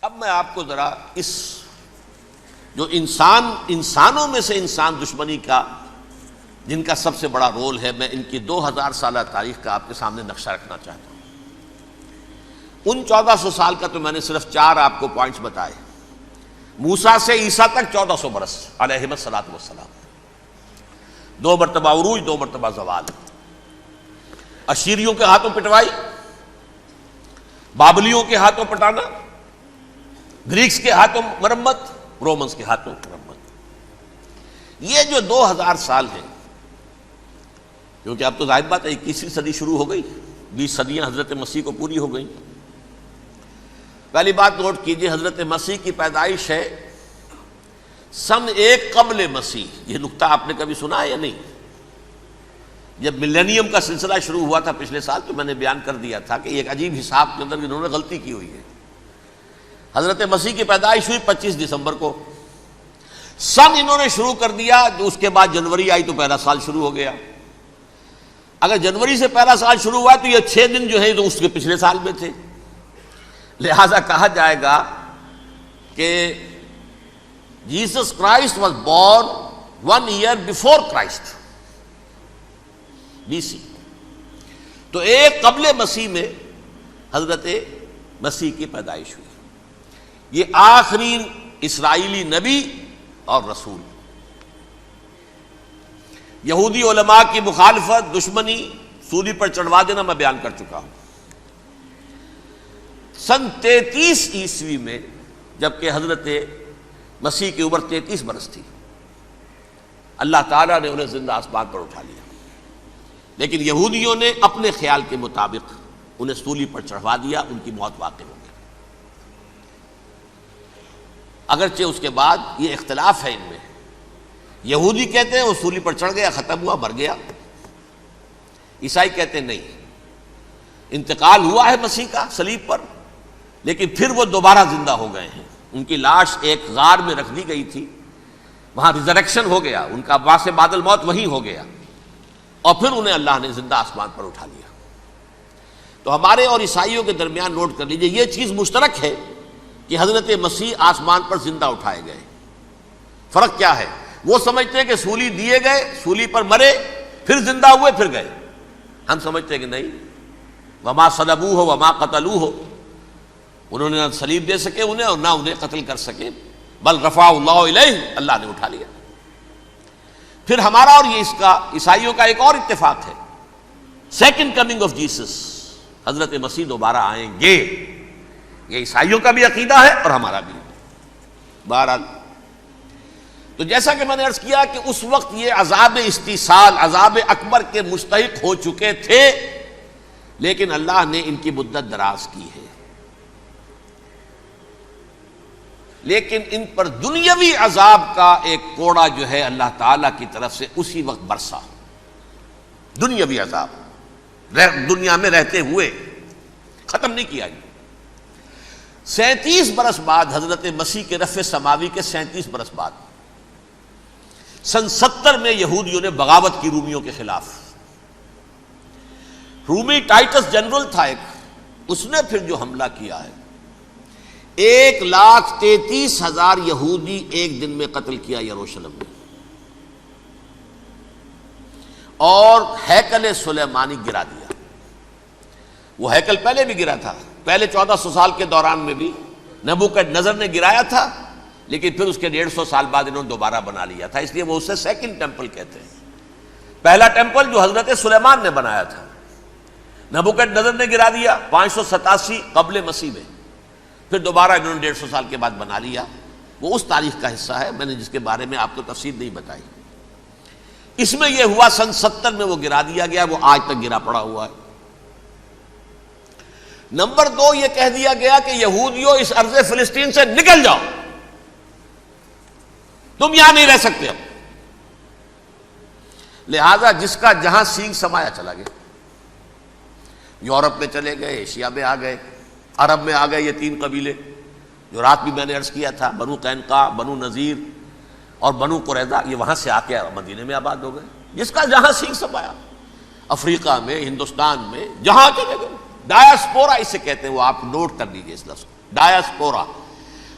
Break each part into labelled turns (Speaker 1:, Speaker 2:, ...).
Speaker 1: اب میں آپ کو ذرا اس جو انسانوں میں سے انسان دشمنی کا جن کا سب سے بڑا رول ہے، میں ان کی 2000 سالہ تاریخ کا آپ کے سامنے نقشہ رکھنا چاہتا ہوں۔ ان 1400 سال کا تو میں نے صرف 4 آپ کو پوائنٹس بتائے۔ موسیٰ سے عیسیٰ تک 1400 برس علیہم الصلاۃ والسلام، 2 مرتبہ عروج، 2 مرتبہ زوال، اشیریوں کے ہاتھوں پٹوائی، بابلیوں کے ہاتھوں پٹانا، گریکس کے ہاتھوں مرمت، رومنس کے ہاتھوں مرمت۔ یہ جو 2000 سال ہیں، کیونکہ اب تو ظاہر بات ہے 21ویں صدی شروع ہو گئی، 20 صدیاں حضرت مسیح کو پوری ہو گئیں۔ پہلی بات نوٹ کیجئے، حضرت مسیح کی پیدائش ہے سن 1 قبل مسیح۔ یہ نقطہ آپ نے کبھی سنا ہے یا نہیں؟ جب ملینیم کا سلسلہ شروع ہوا تھا پچھلے سال، تو میں نے بیان کر دیا تھا کہ ایک عجیب حساب کے اندر انہوں نے غلطی کی ہوئی ہے۔ حضرت مسیح کی پیدائش ہوئی 25 دسمبر کو، سن انہوں نے شروع کر دیا، جو اس کے بعد جنوری آئی تو پہلا سال شروع ہو گیا۔ اگر جنوری سے پہلا سال شروع ہوا تو یہ 6 دن جو ہیں تو اس کے پچھلے سال میں تھے، لہذا کہا جائے گا کہ Jesus Christ was born 1 year before Christ, BC۔ تو 1 قبل مسیح میں حضرت مسیح کی پیدائش ہوئی۔ یہ آخری اسرائیلی نبی اور رسول۔ یہودی علماء کی مخالفت، دشمنی، سولی پر چڑھوا دینا میں بیان کر چکا ہوں۔ سن 33 عیسوی میں، جبکہ حضرت مسیح کی عمر 33 برس تھی، اللہ تعالیٰ نے انہیں زندہ آسمان پر اٹھا لیا، لیکن یہودیوں نے اپنے خیال کے مطابق انہیں سولی پر چڑھوا دیا، ان کی موت واقع ہو گئی۔ اگرچہ اس کے بعد یہ اختلاف ہے ان میں، یہودی کہتے ہیں وہ سولی پر چڑھ گیا، ختم ہوا، مر گیا۔ عیسائی کہتے ہیں نہیں، انتقال ہوا ہے مسیح کا صلیب پر، لیکن پھر وہ دوبارہ زندہ ہو گئے ہیں۔ ان کی لاش ایک غار میں رکھ دی گئی تھی، وہاں ریزریکشن ہو گیا، ان کا باعث بعد الموت وہیں ہو گیا، اور پھر انہیں اللہ نے زندہ آسمان پر اٹھا لیا۔ تو ہمارے اور عیسائیوں کے درمیان نوٹ کر لیجئے، یہ چیز مشترک ہے کہ حضرت مسیح آسمان پر زندہ اٹھائے گئے۔ فرق کیا ہے؟ وہ سمجھتے ہیں کہ سولی دیے گئے، سولی پر مرے، پھر زندہ ہوئے، پھر گئے۔ ہم سمجھتے ہیں کہ نہیں، وما صلبوہ وما قتلوہ، انہوں نے نہ صلیب دے سکے انہیں اور نہ انہیں قتل کر سکے، بل رفع اللہ الیہ، اللہ نے اٹھا لیا۔ پھر ہمارا اور یہ اس کا عیسائیوں کا ایک اور اتفاق ہے، سیکنڈ کمنگ آف جیسس، حضرت مسیح دوبارہ آئیں گے۔ یہ عیسائیوں کا بھی عقیدہ ہے اور ہمارا بھی۔ بہرحال تو جیسا کہ میں نے عرض کیا کہ اس وقت یہ عذاب استیصال، عذاب اکبر کے مستحق ہو چکے تھے، لیکن اللہ نے ان کی مدت دراز کی ہے۔ لیکن ان پر دنیاوی عذاب کا ایک کوڑا جو ہے اللہ تعالیٰ کی طرف سے اسی وقت برسا، دنیاوی عذاب دنیا میں رہتے ہوئے، ختم نہیں کیا۔ 37 برس بعد، حضرت مسیح کے رفع سماوی کے 37 برس بعد، سن 70 میں یہودیوں نے بغاوت کی رومیوں کے خلاف۔ رومی ٹائٹس جنرل تھا ایک، اس نے پھر جو حملہ کیا ہے، 1,33,000 یہودی ایک دن میں قتل کیا یروشلم میں، اور ہیکل سلیمانی گرا دیا۔ وہ ہیکل پہلے بھی گرا تھا، پہلے 1400 سال کے دوران میں بھی نبوکڈنیزر نے گرایا تھا، لیکن پھر اس کے 150 سال بعد انہوں نے دوبارہ بنا لیا تھا، اس لیے وہ اسے سیکنڈ ٹیمپل کہتے ہیں۔ پہلا ٹیمپل جو حضرت سلیمان نے بنایا تھا، نبوکڈنیزر نے گرا دیا 587 قبل مسیح میں، پھر دوبارہ انہوں نے 150 سال کے بعد بنا لیا۔ وہ اس تاریخ کا حصہ ہے، میں نے جس کے بارے میں آپ کو تفصیل نہیں بتائی۔ اس میں یہ ہوا سن 70 میں وہ گرا دیا گیا، وہ آج تک گرا پڑا ہوا ہے۔ نمبر 2، یہ کہہ دیا گیا کہ یہودیوں اس ارض فلسطین سے نکل جاؤ، تم یہاں نہیں رہ سکتے اب۔ لہذا جس کا جہاں سینگ سمایا چلا گیا، یورپ میں چلے گئے، ایشیا میں آ گئے، عرب میں آ گئے، یہ 3 قبیلے جو رات بھی میں نے عرض کیا تھا، بنو قینقاع، بنو نذیر اور بنو قریظہ، یہ وہاں سے آ کے مدینے میں آباد ہو گئے۔ جس کا جہاں سینگ سمایا، افریقہ میں، ہندوستان میں، جہاں چلے گئے، ڈایاسپورا اسے کہتے ہیں، وہ آپ نوٹ کر لیجیے اس لفظ کو، ڈایاسپورا،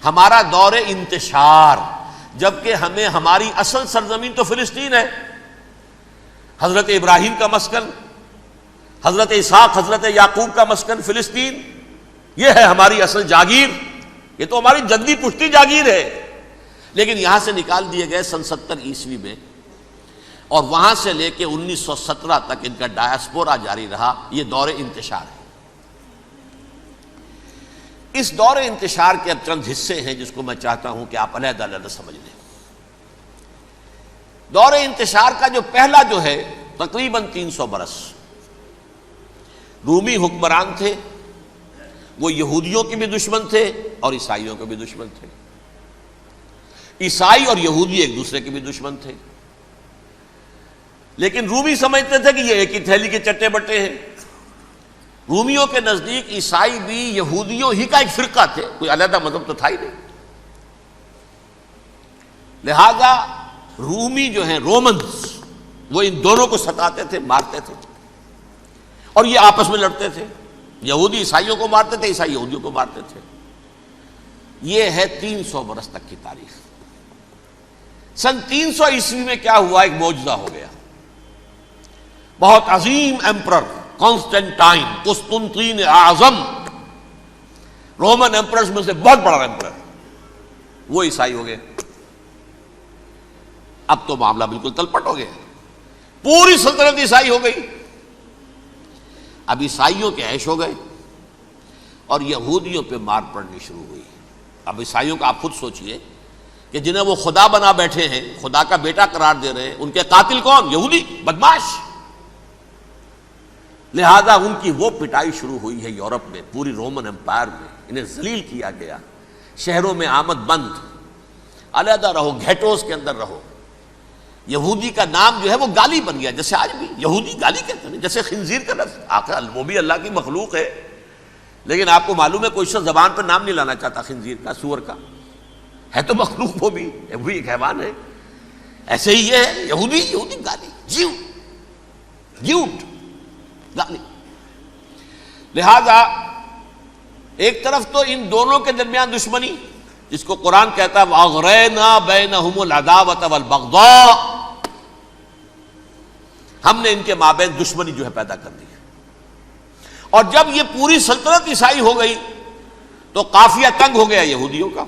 Speaker 1: ہمارا دور انتشار، جبکہ ہمیں ہماری اصل سرزمین تو فلسطین ہے، حضرت ابراہیم کا مسکن، حضرت اسحاق حضرت یعقوب کا مسکن فلسطین، یہ ہے ہماری اصل جاگیر، یہ تو ہماری جدی پشتی جاگیر ہے، لیکن یہاں سے نکال دیے گئے سن 70 عیسوی میں، اور وہاں سے لے کے 1917 تک ان کا ڈایاسپورا جاری رہا۔ یہ دور انتشار ہے۔ اس دور انتشار کے اب چند حصے ہیں جس کو میں چاہتا ہوں کہ آپ علیحدہ علیحدہ سمجھ لیں۔ دور انتشار کا جو پہلا جو ہے تقریباً 300 برس، رومی حکمران تھے، وہ یہودیوں کے بھی دشمن تھے اور عیسائیوں کے بھی دشمن تھے، عیسائی اور یہودی ایک دوسرے کے بھی دشمن تھے، لیکن رومی سمجھتے تھے کہ یہ ایک ہی تھیلی کے چٹے بٹے ہیں۔ رومیوں کے نزدیک عیسائی بھی یہودیوں ہی کا ایک فرقہ تھے، کوئی علیحدہ مذہب تو تھا ہی نہیں، لہذا رومی جو ہیں رومنز وہ ان دونوں کو ستاتے تھے، مارتے تھے، اور یہ آپس میں لڑتے تھے، یہودی عیسائیوں کو مارتے تھے، عیسائی یہودیوں کو مارتے تھے۔ یہ ہے 300 برس تک کی تاریخ۔ سن 300 عیسوی میں کیا ہوا؟ ایک معجزہ ہو گیا۔ بہت عظیم ایمپرر کانسٹینٹائن، قسطنطین اعظم، رومن ایمپررز میں سے بہت بڑا ایمپرر، وہ عیسائی ہو گئے۔ اب تو معاملہ بالکل تلپٹ ہو گیا، پوری سلطنت عیسائی ہو گئی۔ اب عیسائیوں کے عیش ہو گئے اور یہودیوں پہ مار پڑنی شروع ہوئی۔ اب عیسائیوں کا آپ خود سوچئے کہ جنہیں وہ خدا بنا بیٹھے ہیں، خدا کا بیٹا قرار دے رہے ہیں، ان کے قاتل کون؟ یہودی بدماش۔ لہذا ان کی وہ پٹائی شروع ہوئی ہے یورپ میں، پوری رومن امپائر میں، انہیں ذلیل کیا گیا، شہروں میں آمد بند، علیحدہ رہو، گھیٹوز کے اندر رہو۔ یہودی کا نام جو ہے وہ گالی بن گیا، جیسے آج بھی یہودی گالی کہتے ہیں، جیسے خنزیر کا لفظ، آخر وہ بھی اللہ کی مخلوق ہے، لیکن آپ کو معلوم ہے کوئی شخص زبان پر نام نہیں لانا چاہتا خنزیر کا، سور کا، ہے تو مخلوق، وہ بھی ایک حیوان ہے۔ ایسے ہی یہ ہے یہودی، یہودی گالی، جیوٹ گالی۔ لہذا ایک طرف تو ان دونوں کے درمیان دشمنی، جس کو قرآن کہتا ہے وَأَغْرَيْنَا بَيْنَهُمُ الْعَدَاوَةَ وَالْبَغْضَاءَ، ہم نے ان کے مابین دشمنی جو ہے پیدا کر دی۔ اور جب یہ پوری سلطنت عیسائی ہو گئی تو قافیہ تنگ ہو گیا یہودیوں کا۔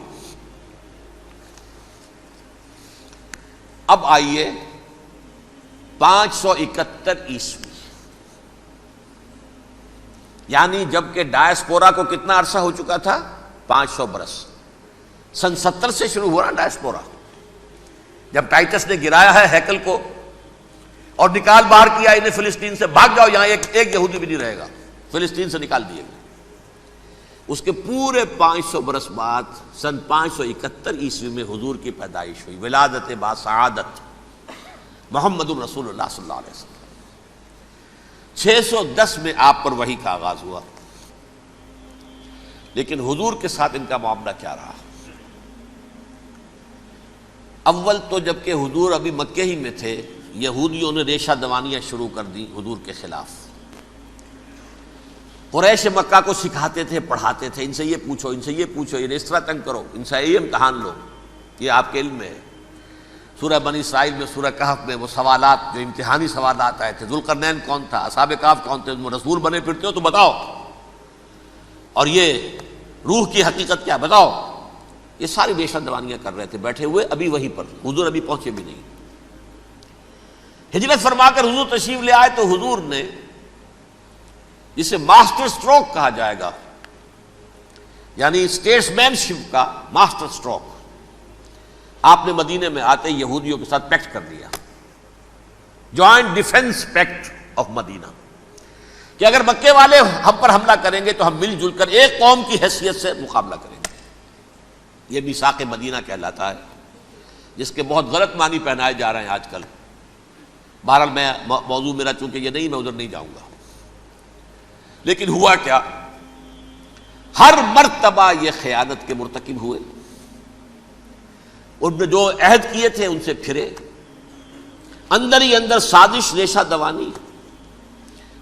Speaker 1: اب آئیے 571 عیسوی، یعنی جب کہ ڈایاسپورا کو کتنا عرصہ ہو چکا تھا؟ 500 برس۔ سن 70 سے شروع ہوا ڈایاسپورا، جب ٹائٹس نے گرایا ہے ہیکل کو اور نکال باہر کیا انہیں فلسطین سے، بھاگ جاؤ، یہاں ایک یہودی بھی نہیں رہے گا، فلسطین سے نکال دیے گئے۔ اس کے پورے 500 برس بعد سن 571 عیسوی میں حضور کی پیدائش ہوئی، ولادت باسعادت محمد الرسول اللہ صلی اللہ علیہ وسلم۔ 610 میں آپ پر وحی کا آغاز ہوا، لیکن حضور کے ساتھ ان کا معاملہ کیا رہا؟ اول تو جب کہ حضور ابھی مکے ہی میں تھے، یہودیوں نے ریشہ دوانیاں شروع کر دی حضور کے خلاف۔ قریش مکہ کو سکھاتے تھے، پڑھاتے تھے، ان سے یہ پوچھو، ان سے یہ پوچھو، انہیں اس طرح تنگ کرو، ان سے یہ امتحان لو، یہ آپ کے علم میں ہے۔ سورہ بنی اسرائیل میں، سورہ کہف میں وہ سوالات، جو امتحانی سوالات آئے تھے، ذوالقرنین کون تھا، اصحاب کہف کون تھے، تم رسول بنے پھرتے ہو تو بتاؤ، اور یہ روح کی حقیقت کیا بتاؤ، یہ ساری ریشہ دوانیاں کر رہے تھے بیٹھے ہوئے، ابھی وہیں پر، حضور ابھی پہنچے بھی نہیں۔ ہجرت فرما کر حضور تشریف لے آئے تو حضور نے، جسے ماسٹر سٹروک کہا جائے گا، یعنی اسٹیٹس مین شپ کا ماسٹر سٹروک، آپ نے مدینے میں آتے یہودیوں کے ساتھ پیکٹ کر دیا، جوائنٹ ڈیفنس پیکٹ آف مدینہ، کہ اگر مکے والے ہم پر حملہ کریں گے تو ہم مل جل کر ایک قوم کی حیثیت سے مقابلہ کریں گے۔ یہ میثاق مدینہ کہلاتا ہے، جس کے بہت غلط معنی پہنائے جا رہے ہیں آج کل۔ بہرحال میں موضوع میرا چونکہ یہ نہیں، میں ادھر نہیں جاؤں گا، لیکن ہوا کیا؟ ہر مرتبہ یہ خیانت کے مرتکب ہوئے، ان نے جو عہد کیے تھے ان سے پھرے، اندر ہی اندر سازش، ریشہ دوانی،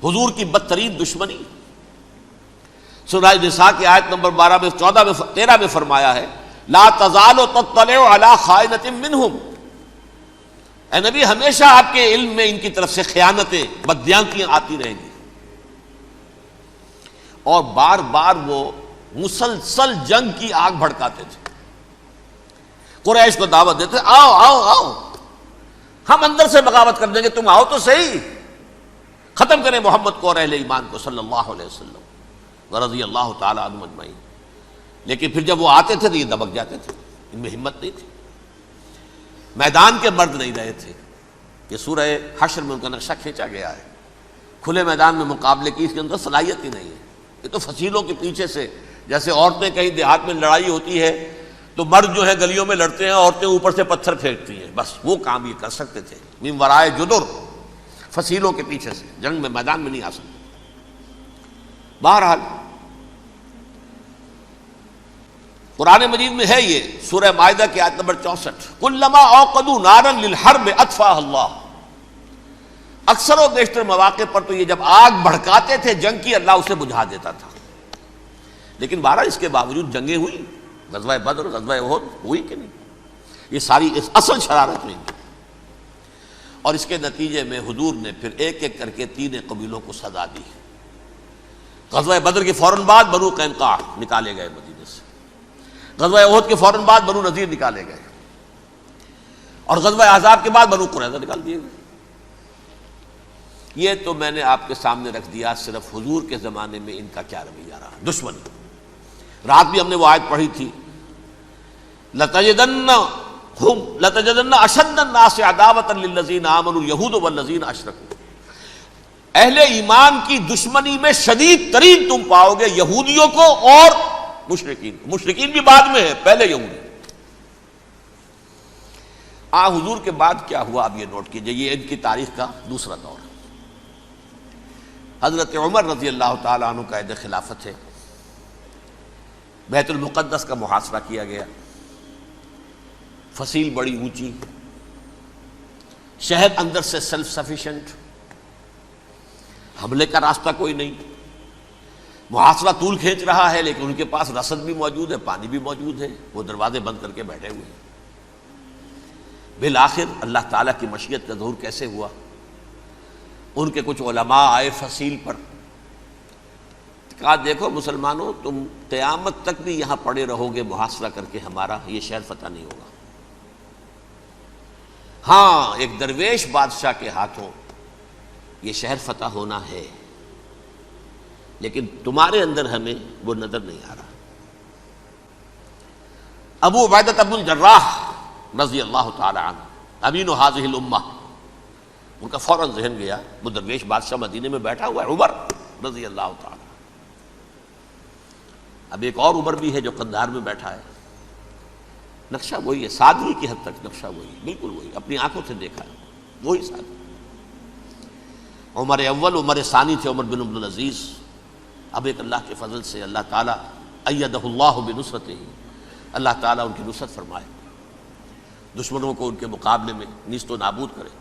Speaker 1: حضور کی بدترین دشمنی۔ سورہ نساء کی آیت نمبر 12 میں 14 میں 13 میں فرمایا ہے لا تزال تطلع علی خائنۃ منہم، اے نبی ہمیشہ آپ کے علم میں ان کی طرف سے خیانتیں، بددیانتیاں آتی رہیں گی. اور بار بار وہ مسلسل جنگ کی آگ بھڑکاتے تھے. قریش کو دعوت دیتے، آؤ آؤ آؤ ہم اندر سے بغاوت کر دیں گے، تم آؤ تو صحیح، ختم کریں محمد کو اور اہل ایمان کو صلی اللہ علیہ وسلم ورضی اللہ تعالی عنہم اجمعین. لیکن پھر جب وہ آتے تھے تو یہ دبک جاتے تھے، ان میں ہمت نہیں تھی، میدان کے مرد نہیں رہے تھے. یہ سورہ حشر میں ان کا نقشہ کھینچا گیا ہے. کھلے میدان میں مقابلے کی اس کے اندر صلاحیت ہی نہیں ہے. یہ تو فصیلوں کے پیچھے سے، جیسے عورتیں کہیں دیہات میں لڑائی ہوتی ہے تو مرد جو ہے گلیوں میں لڑتے ہیں، عورتیں اوپر سے پتھر پھینکتی ہیں، بس وہ کام یہ کر سکتے تھے. من ورائے جدر، فصیلوں کے پیچھے سے، جنگ میں میدان میں نہیں آ سکتے. بہرحال قرآن مجید میں ہے یہ سورہ مائدہ کی آیت نمبر 64، کلما اوقدوا نارا للحرب اطفاها اللہ. اکثر و بیشتر مواقع پر تو یہ جب آگ بھڑکاتے تھے جنگ کی، اللہ اسے بجھا دیتا تھا. لیکن بہرحال اس کے باوجود جنگیں ہوئی، غزوہ بدر، غزوہ احد ہوئی کہ نہیں؟ یہ ساری اصل شرارت ہوئی. اور اس کے نتیجے میں حضور نے پھر ایک ایک کر کے 3 قبیلوں کو سزا دی. غزوہ بدر کے فوراً بعد بنو قینقاع نکالے گئے مدینے سے، غزوہ احد کے فوراً بعد بنو نذیر نکالے گئے، اور غزوہ احزاب کے بعد بنو قریظہ نکال دیے گئے. یہ تو میں نے آپ کے سامنے رکھ دیا صرف حضور کے زمانے میں ان کا کیا رویہ رہا. دشمن، رات بھی ہم نے وہ آیت پڑھی تھی، لَتَجِدَنَّ أَشَدَّ النَّاسِ عَدَاوَةً لِلَّذِينَ آمَنُوا الْيَهُودُ وَالَّذِينَ أَشْرَكُوا. اہل ایمان کی دشمنی میں شدید ترین تم پاؤ گے یہودیوں کو اور مشرکین. مشرکین بھی بعد میں ہے، پہلے یہودی. حضور کے بعد کیا ہوا اب یہ نوٹ کیجئے، یہ ان کی تاریخ کا دوسرا دور ہے. حضرت عمر رضی اللہ تعالیٰ عنہ کا عہد خلافت ہے. بیت المقدس کا محاصرہ کیا گیا، فصیل بڑی اونچی، شہر اندر سے سیلف سفیشینٹ، حملے کا راستہ کوئی نہیں، محاصرہ طول کھینچ رہا ہے، لیکن ان کے پاس رسد بھی موجود ہے، پانی بھی موجود ہے، وہ دروازے بند کر کے بیٹھے ہوئے ہیں. بالآخر اللہ تعالیٰ کی مشیت کا ظہور کیسے ہوا؟ ان کے کچھ علماء آئے فصیل پر، کہا دیکھو مسلمانوں، تم قیامت تک بھی یہاں پڑے رہو گے محاصرہ کر کے، ہمارا یہ شہر فتح نہیں ہوگا. ہاں ایک درویش بادشاہ کے ہاتھوں یہ شہر فتح ہونا ہے، لیکن تمہارے اندر ہمیں وہ نظر نہیں آ رہا. ابو عبیدہ بن الجراح رضی اللہ تعالی عنہ، امین هذه الامہ، ان کا فوراً ذہن گیا وہ درویش بادشاہ مدینے میں بیٹھا ہوا ہے عمر رضی اللہ تعالی. اب ایک اور عمر بھی ہے جو قندھار میں بیٹھا ہے. نقشہ وہی ہے، سادگی کی حد تک نقشہ وہی، بالکل وہی، اپنی آنکھوں سے دیکھا ہے وہی سادگی. عمر اول، عمر ثانی تھے عمر بن عبد العزیز. اب ایک اللہ کے فضل سے اللہ تعالیٰ ایدہ اللہ بنصرتہ، اللہ تعالیٰ ان کی نصرت فرمائے، دشمنوں کو ان کے مقابلے میں نیست و نابود کرے.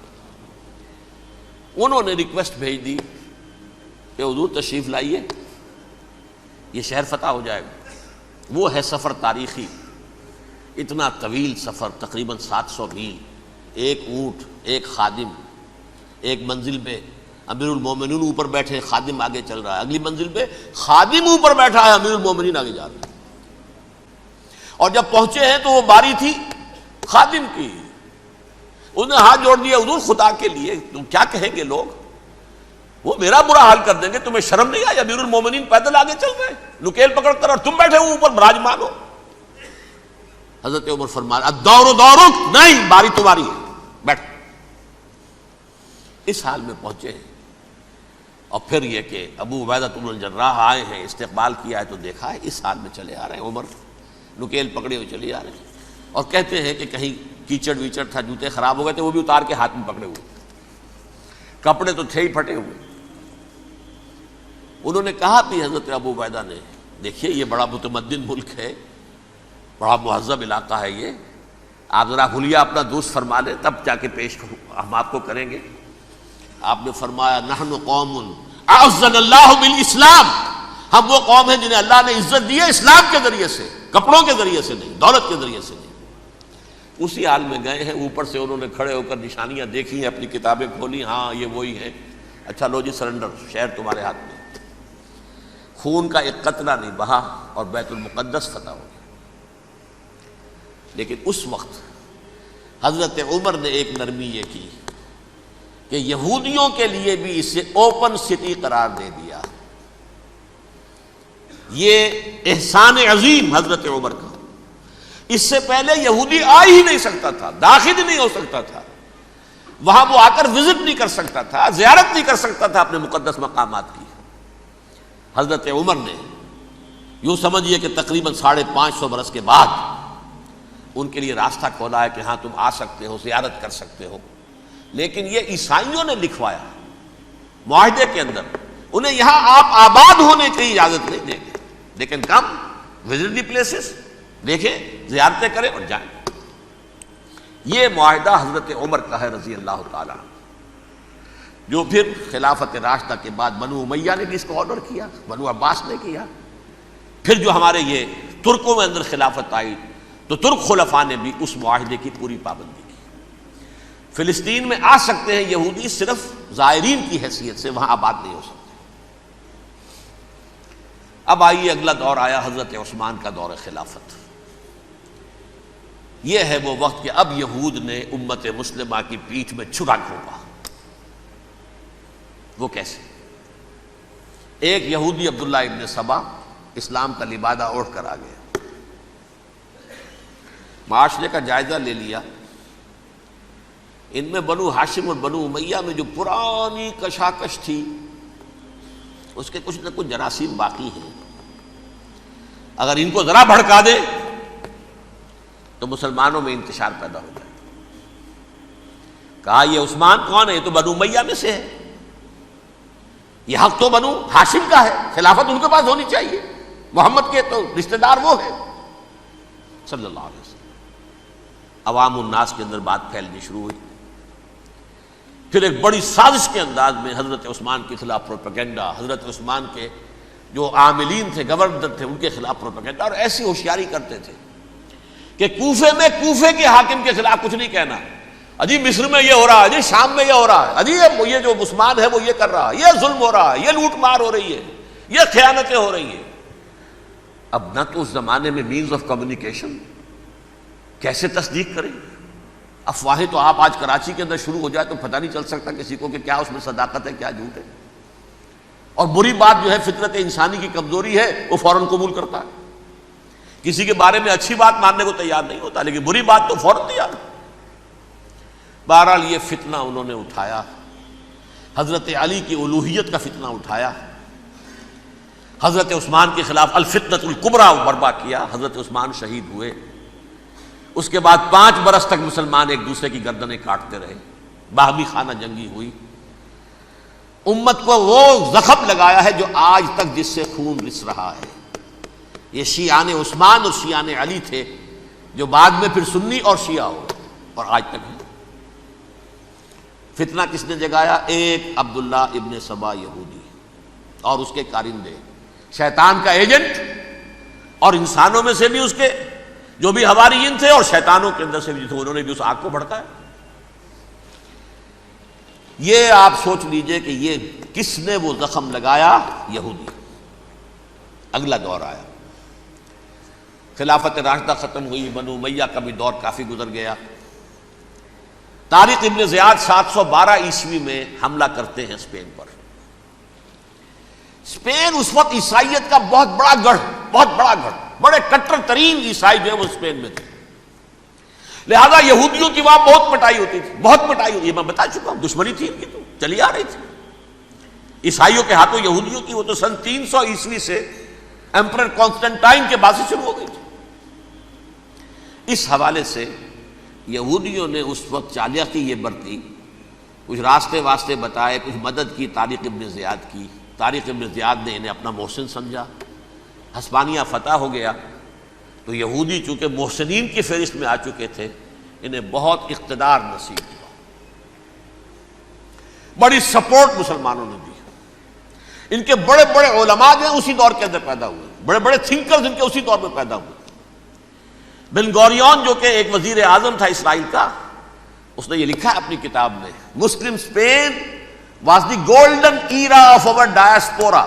Speaker 1: انہوں نے ریکویسٹ بھیج دی کہ حضور تشریف لائیے، یہ شہر فتح ہو جائے گا. وہ ہے سفر تاریخی، اتنا طویل سفر، تقریباً 700 میل، ایک اونٹ، ایک خادم، ایک منزل پہ امیر المومنین اوپر بیٹھے، خادم آگے چل رہا ہے، اگلی منزل پہ خادم اوپر بیٹھا ہے، امیر المومنین آگے جا رہے ہیں. اور جب پہنچے ہیں تو وہ باری تھی خادم کی. انہوں نے ہاتھ جوڑ دیا، حضور خدا کے لیے تم کیا کہیں گے لوگ، وہ میرا برا حال کر دیں گے، تمہیں شرم نہیں آئی؟ امیر المومنین پیدل آگے چل رہے ہیں نکیل پکڑ کر، اور تم بیٹھے ہو اوپر براجمان ہو. حضرت عمر فرمایا الدور دورک، نہیں باری تمہاری ہے، بیٹھ. اس حال میں پہنچے ہیں. اور پھر یہ کہ ابو عبیدہ بن الجراح آئے ہیں، استقبال کیا ہے تو دیکھا ہے اس حال میں چلے آ رہے ہیں. عمر نکیل پکڑے ہوئے چلے آ رہے ہیں، اور کہتے ہیں کہ کہیں کیچڑ ویچڑ تھا، جوتے خراب ہو گئے تھے، وہ بھی اتار کے ہاتھ میں پکڑے ہوئے، کپڑے تو تھے ہی پھٹے ہوئے. انہوں نے کہا بھی حضرت ابو عبیدہ نے، دیکھیے یہ بڑا متمدن ملک ہے، بڑا مہذب علاقہ ہے یہ، آپ ذرا حلیہ اپنا دوست فرما لیں تب جا کے پیش ہم آپ کو کریں گے. آپ نے فرمایا نحن قوم اعزنا اللہ بالاسلام، ہم وہ قوم ہیں جنہیں اللہ نے عزت دی ہے اسلام کے ذریعے سے. کپڑوں کے ذریعے سے نہیں، دولت کے ذریعے سے نہیں۔ اسی حال میں گئے ہیں، اوپر سے انہوں نے کھڑے ہو کر نشانیاں دیکھی ہیں، اپنی کتابیں کھولی، ہاں یہ وہی ہے، اچھا لو جی سرنڈر، شہر تمہارے ہاتھ میں۔ خون کا ایک قطرہ نہیں بہا اور بیت المقدس فتح ہو گیا۔ لیکن اس وقت حضرت عمر نے ایک نرمی یہ کی کہ یہودیوں کے لیے بھی اسے اوپن سٹی قرار دے دیا۔ یہ احسان عظیم حضرت عمر کا، اس سے پہلے یہودی آ ہی نہیں سکتا تھا، داخل ہی نہیں ہو سکتا تھا، وہاں وہ آ کر وزٹ نہیں کر سکتا تھا، زیارت نہیں کر سکتا تھا اپنے مقدس مقامات کی۔ حضرت عمر نے یوں سمجھیے کہ تقریباً 550 برس کے بعد ان کے لیے راستہ کھولا ہے کہ ہاں تم آ سکتے ہو، زیارت کر سکتے ہو۔ لیکن یہ عیسائیوں نے لکھوایا معاہدے کے اندر، انہیں یہاں آپ آباد ہونے کی اجازت نہیں دیں گے، لیکن کم وزٹ دی پلیسز، دیکھیں زیارتیں کریں اور جائیں۔ یہ معاہدہ حضرت عمر کا ہے رضی اللہ تعالیٰ، جو پھر خلافت راشدہ کے بعد بنو امیہ نے بھی اس کو آرڈر کیا، بنو عباس نے کیا، پھر جو ہمارے یہ ترکوں میں اندر خلافت آئی تو ترک خلفاء نے بھی اس معاہدے کی پوری پابندی کی۔ فلسطین میں آ سکتے ہیں یہودی صرف زائرین کی حیثیت سے، وہاں آباد نہیں ہو سکتے۔ اب آئیے اگلا دور آیا حضرت عثمان کا دور خلافت۔ یہ ہے وہ وقت کہ اب یہود نے امت مسلمہ کی پیٹھ میں چھرا گھونپا۔ وہ کیسے؟ ایک یہودی عبداللہ ابن سبا اسلام کا لبادہ اوڑھ کر آ گیا، معاشرے کا جائزہ لے لیا، ان میں بنو ہاشم اور بنو امیہ میں جو پرانی کشاکش تھی اس کے کچھ نہ کچھ جراثیم باقی ہیں، اگر ان کو ذرا بھڑکا دے تو مسلمانوں میں انتشار پیدا ہو جائے۔ کہا یہ عثمان کون ہے؟ یہ تو بنو امیہ میں سے ہے، یہ حق تو بنو ہاشم کا ہے، خلافت ان کے پاس ہونی چاہیے، محمد کے تو رشتہ دار وہ ہے صلی اللہ علیہ وسلم۔ عوام الناس کے اندر بات پھیلنی شروع ہوئی، پھر ایک بڑی سازش کے انداز میں حضرت عثمان کے خلاف پروپیگنڈا، حضرت عثمان کے جو عاملین تھے، گورنر تھے، ان کے خلاف پروپیگنڈا، اور ایسی ہوشیاری کرتے تھے کہ کوفے میں کوفے کے حاکم کے خلاف کچھ نہیں کہنا، اجی مصر میں یہ ہو رہا ہے، اجی شام میں یہ ہو رہا ہے، اجی یہ جو عثمان ہے وہ یہ کر رہا ہے، یہ ظلم ہو رہا ہے، یہ لوٹ مار ہو رہی ہے، یہ خیانتیں ہو رہی ہیں۔ اب نہ تو اس زمانے میں مینز آف کمیونیکیشن، کیسے تصدیق کریں؟ افواہیں تو آپ آج کراچی کے اندر شروع ہو جائے تو پتہ نہیں چل سکتا کسی کو کہ کیا اس میں صداقت ہے کیا جھوٹ ہے، اور بری بات جو ہے فطرت انسانی کی کمزوری ہے وہ فوراً قبول کرتا ہے، کسی کے بارے میں اچھی بات ماننے کو تیار نہیں ہوتا لیکن بری بات تو فوراً تیار۔ بہرحال یہ فتنہ انہوں نے اٹھایا، حضرت علی کی الوہیت کا فتنہ اٹھایا، حضرت عثمان کے خلاف الفتنۃ الکبریٰ برپا کیا، حضرت عثمان شہید ہوئے۔ اس کے بعد 5 برس تک مسلمان ایک دوسرے کی گردنیں کاٹتے رہے، باہمی خانہ جنگی ہوئی، امت کو وہ زخم لگایا ہے جو آج تک جس سے خون رس رہا ہے۔ یہ شیعان عثمان اور شیعان علی تھے جو بعد میں پھر سنی اور شیعہ ہو اور آج تک ہے۔ فتنہ کس نے جگایا؟ ایک عبداللہ ابن سبا یہودی اور اس کے کارندے، شیطان کا ایجنٹ، اور انسانوں میں سے بھی اس کے جو بھی حواریین تھے اور شیطانوں کے اندر سے بھی تھے، انہوں نے بھی اس آگ کو بھڑکایا۔ یہ آپ سوچ لیجئے کہ یہ کس نے وہ زخم لگایا؟ یہودی۔ اگلا دور آیا، خلافت راشدہ ختم ہوئی، بنو امیہ کا بھی دور کافی گزر گیا۔ طارق ابن زیاد 712 عیسوی میں حملہ کرتے ہیں اسپین پر۔ اسپین اس وقت عیسائیت کا بہت بڑا گڑھ، بڑے کٹر ترین عیسائی جو ہے وہ اسپین میں تھے، لہذا یہودیوں کی وہاں بہت پٹائی ہوتی تھی، بہت پٹائی ہوتی ہے، میں بتا چکا ہوں، دشمنی تھی ان کی تو چلی آ رہی تھی عیسائیوں کے ہاتھوں یہودیوں کی، وہ تو سن 300 عیسوی سے ایمپرر کانسٹنٹائن کے بعد سے شروع ہو گئی تھی۔ اس حوالے سے یہودیوں نے اس وقت چالاکی یہ برتی، کچھ راستے واسطے بتائے، کچھ مدد کی طارق ابن زیاد کی۔ طارق ابن زیاد نے انہیں اپنا محسن سمجھا، ہسپانیہ فتح ہو گیا تو یہودی چونکہ محسنین کی فہرست میں آ چکے تھے، انہیں بہت اقتدار نصیب ہوا، بڑی سپورٹ مسلمانوں نے دی۔ ان کے بڑے بڑے علماء جو ہیں اسی دور کے اندر پیدا ہوئے، بڑے بڑے تھنکرز ان کے اسی دور میں پیدا ہوئے۔ بن گوریون جو کہ ایک وزیر اعظم تھا اسرائیل کا، اس نے یہ لکھا ہے اپنی کتاب میں، مسلم Spain was the golden era of our diaspora.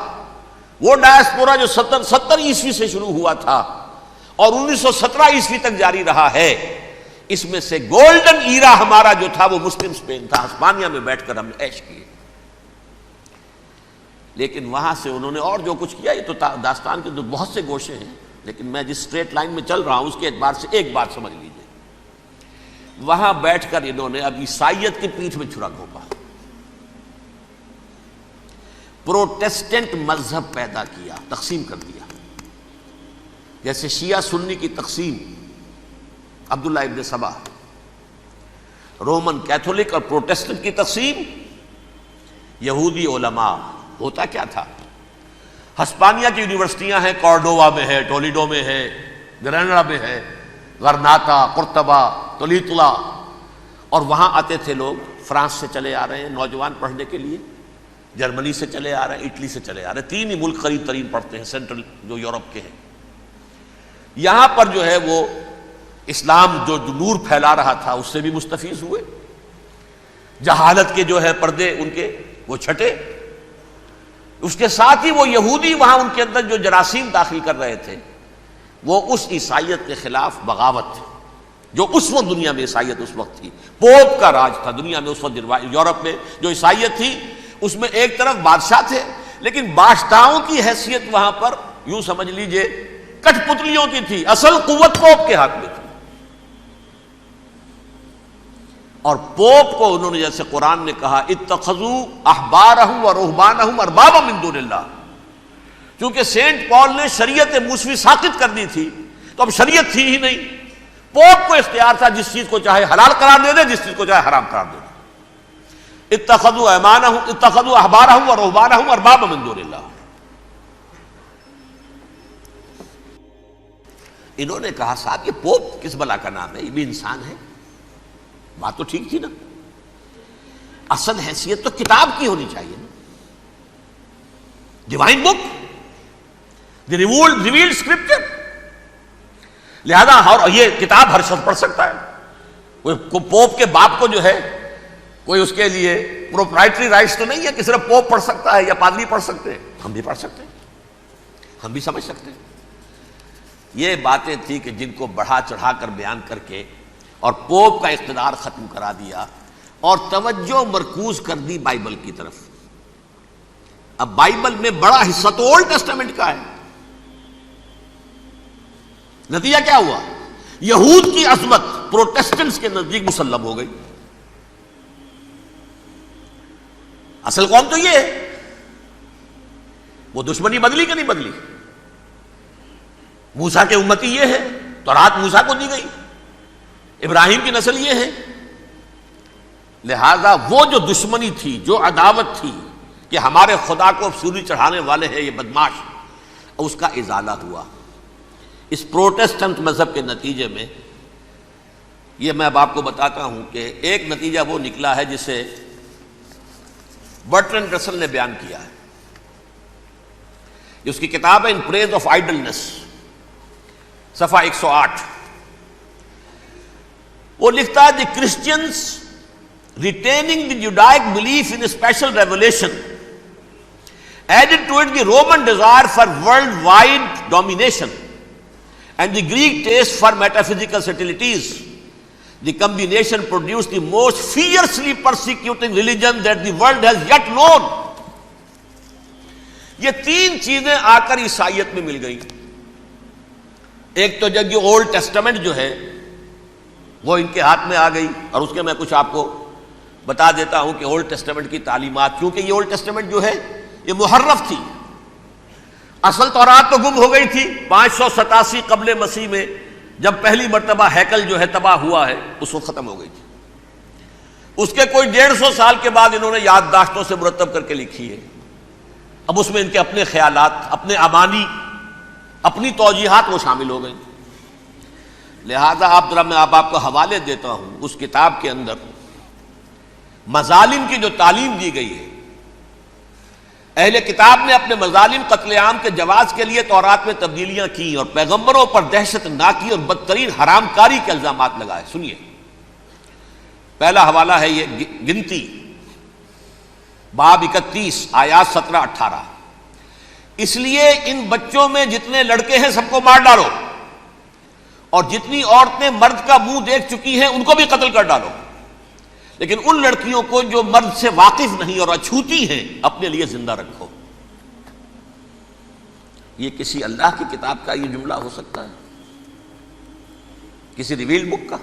Speaker 1: وہ ڈائسپورا جو 70 عیسوی سے شروع ہوا تھا اور 1917 عیسوی تک جاری رہا ہے، اس میں سے گولڈن ایرا ہمارا جو تھا وہ مسلم اسپین تھا. ہسپانیہ میں بیٹھ کر ہم نے عیش کیے. لیکن وہاں سے انہوں نے اور جو کچھ کیا، یہ تو داستان کے بہت سے گوشے ہیں، لیکن میں جس اسٹریٹ لائن میں چل رہا ہوں اس کے اعتبار سے ایک بات سمجھ لیجیے. وہاں بیٹھ کر انہوں نے اب عیسائیت کی پیٹھ میں چھرا گھونپا، پروٹیسٹنٹ مذہب پیدا کیا، تقسیم کر دیا. جیسے شیعہ سنی کی تقسیم، عبداللہ ابن سبا، رومن کیتھولک اور پروٹیسٹنٹ کی تقسیم، یہودی علماء. ہوتا کیا تھا؟ ہسپانیہ کی یونیورسٹیاں ہیں، کارڈووا میں ہے، ٹولیڈو میں ہے، گریناڈا میں ہے، غرناطہ، قرطبہ، تولیتلا، اور وہاں آتے تھے لوگ. فرانس سے چلے آ رہے ہیں نوجوان پڑھنے کے لیے، جرمنی سے چلے آ رہے ہیں، اٹلی سے چلے آ رہے ہیں. 3 ہی ملک قریب ترین پڑھتے ہیں سینٹرل جو یورپ کے ہیں. یہاں پر جو ہے وہ اسلام جو نور پھیلا رہا تھا اس سے بھی مستفیض ہوئے. جہالت کے جو ہے پردے ان کے وہ چھٹے. اس کے ساتھ ہی وہ یہودی وہاں ان کے اندر جو جراثیم داخل کر رہے تھے وہ اس عیسائیت کے خلاف بغاوت، جو اس وقت دنیا میں عیسائیت اس وقت تھی. پوپ کا راج تھا دنیا میں اس وقت. یورپ میں جو عیسائیت تھی اس میں ایک طرف بادشاہ تھے، لیکن بادشاہوں کی حیثیت وہاں پر یوں سمجھ لیجئے کٹ پتلیوں کی تھی. اصل قوت پوپ کے ہاتھ میں تھی. اور پوپ کو انہوں نے، جیسے قرآن نے کہا، اتخذوا احبارهم ورهبانهم اربابا من دون اللہ. چونکہ سینٹ پال نے شریعت موسوی ساقط کر دی تھی تو اب شریعت تھی ہی نہیں. پوپ کو اختیار تھا جس چیز کو چاہے حلال قرار دے دے، جس چیز کو چاہے حرام قرار دے دے. اتخذوا احبارهم ورهبانهم اربابا من دون اللہ. انہوں نے کہا صاحب یہ پوپ کس بلا کا نام ہے، یہ بھی انسان ہے. بات تو ٹھیک تھی نا. اصل حیثیت تو کتاب کی ہونی چاہیے نا، ڈیوائن بک، دی ریویلڈ اسکرپچر. لہذا اور یہ کتاب ہر شخص پڑھ سکتا ہے. کوئی پوپ کے باپ کو جو ہے کوئی اس کے لیے پروپرائٹری رائٹس تو نہیں ہے کہ صرف پوپ پڑھ سکتا ہے یا پادری پڑھ سکتے ہیں. ہم بھی پڑھ سکتے ہیں، ہم بھی سمجھ سکتے ہیں. یہ باتیں تھی کہ جن کو بڑھا چڑھا کر بیان کر کے اور پوپ کا اقتدار ختم کرا دیا اور توجہ مرکوز کر دی بائبل کی طرف. اب بائبل میں بڑا حصہ تو اولڈ ٹیسٹامنٹ کا ہے. نتیجہ کیا ہوا؟ یہود کی عظمت پروٹیسٹنٹس کے نزدیک مسلم ہو گئی. اصل قوم تو یہ ہے. وہ دشمنی بدلی کہ نہیں بدلی؟ موسیٰ کے امتی یہ ہے، تورات موسیٰ کو دی گئی، ابراہیم کی نسل یہ ہے. لہذا وہ جو دشمنی تھی، جو عداوت تھی کہ ہمارے خدا کو سولی چڑھانے والے ہیں یہ بدماش، اس کا ازالہ ہوا. اس پروٹیسٹنٹ مذہب کے نتیجے میں یہ میں اب آپ کو بتاتا ہوں کہ ایک نتیجہ وہ نکلا ہے جسے برٹرنڈ رسل نے بیان کیا ہے. اس کی کتاب ہے ان پریز آف آئیڈلنس، صفحہ 108. وہ لکھتا ہے the Christians retaining the Judaic belief in special revelation added to it the Roman desire for worldwide domination and the Greek taste for metaphysical subtleties. The combination produced the most fiercely persecuting religion that the world has yet known. یہ 3 چیزیں آ کر عیسائیت میں مل گئی. ایک تو جب یہ اولڈ ٹیسٹمنٹ جو ہے وہ ان کے ہاتھ میں آ گئی، اور اس کے میں کچھ آپ کو بتا دیتا ہوں کہ اولڈ ٹیسٹمنٹ کی تعلیمات، کیونکہ یہ اولڈ ٹیسٹمنٹ جو ہے یہ محرف تھی. اصل تورات تو گم ہو گئی تھی 587 قبل مسیح میں، جب پہلی مرتبہ ہیکل جو ہے تباہ ہوا ہے، اس وقت ختم ہو گئی تھی. اس کے کوئی 150 سال کے بعد انہوں نے یادداشتوں سے مرتب کر کے لکھی ہے. اب اس میں ان کے اپنے خیالات، اپنے امانی، اپنی توجیحات وہ شامل ہو گئی. لہذا آپ ذرا میں آپ کو حوالے دیتا ہوں. اس کتاب کے اندر مظالم کی جو تعلیم دی گئی ہے، اہل کتاب نے اپنے مظالم قتل عام کے جواز کے لیے تورات میں تبدیلیاں کی اور پیغمبروں پر دہشت ناکی اور بدترین حرام کاری کے الزامات لگائے. سنیے، پہلا حوالہ ہے یہ گنتی باب 31 آیات 17-18. اس لیے ان بچوں میں جتنے لڑکے ہیں سب کو مار ڈالو، اور جتنی عورتیں مرد کا منہ دیکھ چکی ہیں ان کو بھی قتل کر ڈالو، لیکن ان لڑکیوں کو جو مرد سے واقف نہیں اور اچھوتی ہیں اپنے لیے زندہ رکھو. یہ کسی اللہ کی کتاب کا یہ جملہ ہو سکتا ہے؟ کسی ریویل بک کا؟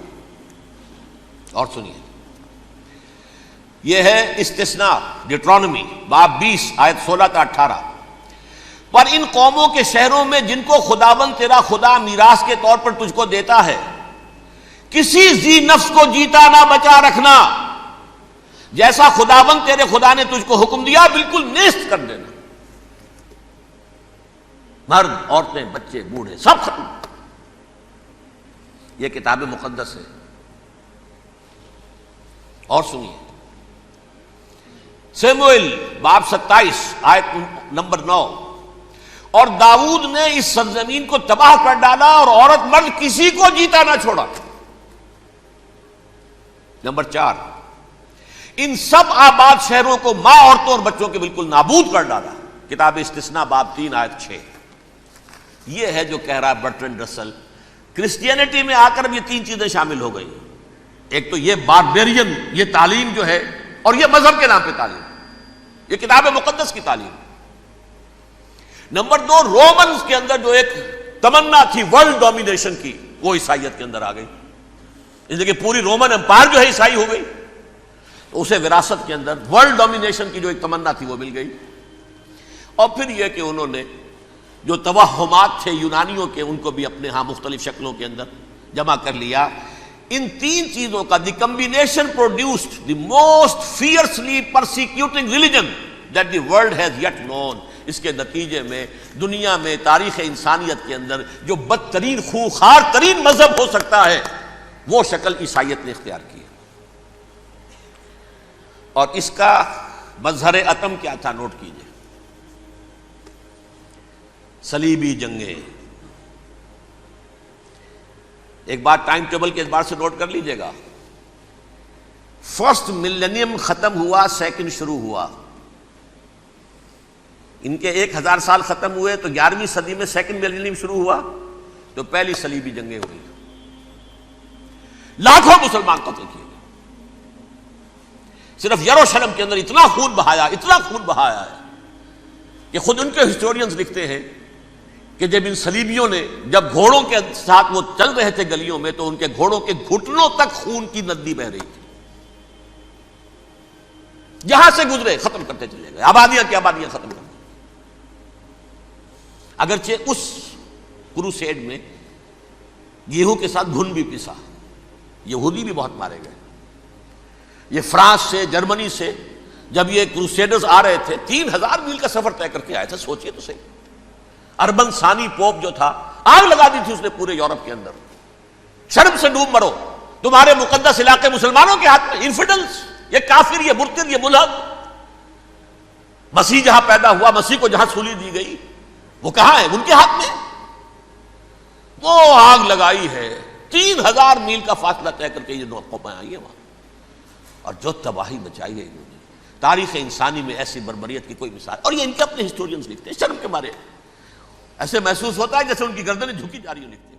Speaker 1: اور سنیے، یہ ہے استثناء ڈیٹرانومی باب 20 آیت 16-18. پر ان قوموں کے شہروں میں جن کو خداوند تیرا خدا میراث کے طور پر تجھ کو دیتا ہے، کسی ذی نفس کو جیتا نہ بچا رکھنا، جیسا خداوند تیرے خدا نے تجھ کو حکم دیا بالکل نیست کر دینا. مرد، عورتیں، بچے، بوڑھے سب ختم. یہ کتاب مقدس ہے. اور سنیے، سیموئیل باب 27 آیت نمبر 9. اور داؤد نے اس سرزمین کو تباہ کر ڈالا اور عورت مرد کسی کو جیتا نہ چھوڑا. نمبر 4، ان سب آباد شہروں کو ماں، عورتوں اور بچوں کے بالکل نابود کر ڈالا. کتاب استثناء باب 3 آیت 6. یہ ہے جو کہہ رہا ہے برٹرنڈ رسل، کرسچینٹی میں آ کر اب یہ تین چیزیں شامل ہو گئی. ایک تو یہ باربیرین یہ تعلیم جو ہے، اور یہ مذہب کے نام پہ تعلیم، یہ کتاب مقدس کی تعلیم. نمبر 2، رومنز کے اندر جو ایک تمنا تھی ورلڈ ڈومینیشن کی، وہ عیسائیت کے اندر آ گئی. اس لیے کہ پوری رومن امپائر جو ہے عیسائی ہو گئی، تو اسے وراثت کے اندر ورلڈ ڈومینیشن کی جو ایک تمنا تھی وہ مل گئی. اور پھر یہ کہ انہوں نے جو توہمات تھے یونانیوں کے، ان کو بھی اپنے ہاں مختلف شکلوں کے اندر جمع کر لیا. ان تین چیزوں کا the combination produced the most fiercely persecuting religion that the world has yet known. اس کے نتیجے میں دنیا میں تاریخ انسانیت کے اندر جو بدترین خونخوار ترین مذہب ہو سکتا ہے وہ شکل عیسائیت نے اختیار کی. اور اس کا مظہر عتم کیا تھا؟ نوٹ کیجئے، صلیبی جنگیں. ایک بات ٹائم ٹیبل کے اعتبار سے نوٹ کر لیجئے گا. فرسٹ ملینیم ختم ہوا، سیکنڈ شروع ہوا. ان کے 1000 سال ختم ہوئے تو 11ویں صدی میں سیکنڈ ملینیم شروع ہوا، تو پہلی صلیبی جنگیں ہوئی. لاکھوں مسلمان قتل کیے گئے. صرف یروشلم کے اندر اتنا خون بہایا ہے کہ خود ان کے ہسٹورینز لکھتے ہیں کہ جب ان صلیبیوں نے جب گھوڑوں کے ساتھ وہ چل رہے تھے گلیوں میں، تو ان کے گھوڑوں کے گھٹنوں تک خون کی ندی بہ رہی تھی. جہاں سے گزرے ختم کرتے چلے گئے، آبادیاں کی آبادیاں ختم کر دی. اگرچہ اس کروسیڈ میں گیہوں کے ساتھ گھن بھی پسا، یہودی بھی بہت مارے گئے. یہ فرانس سے، جرمنی سے جب یہ کروسیڈرز آ رہے تھے، 3000 میل کا سفر طے کر کے آئے تھے. سوچئے تو صحیح. اربن ثانی پوپ جو تھا، آگ لگا دی تھی اس نے پورے یورپ کے اندر. شرم سے ڈوب مرو، تمہارے مقدس علاقے مسلمانوں کے ہاتھ میں. انفیڈلز، یہ کافر، یہ مرتد، یہ ملحد. مسیح جہاں پیدا ہوا، مسیح کو جہاں سولی دی گئی، وہ کہاں ہے؟ ان کے ہاتھ میں. وہ آگ لگائی ہے، 3000 میل کا فاصلہ طے کر کے یہ قومیں آئی ہیں وہاں. اور جو تباہی مچائی ہے انہوں نے، تاریخ انسانی میں ایسی بربریت کی کوئی مثال. اور یہ ان کے اپنے ہسٹورینز لکھتے ہیں. شرم کے مارے ایسے محسوس ہوتا ہے جیسے ان کی گردنیں جھکی جا رہی ہیں. لکھتے ہیں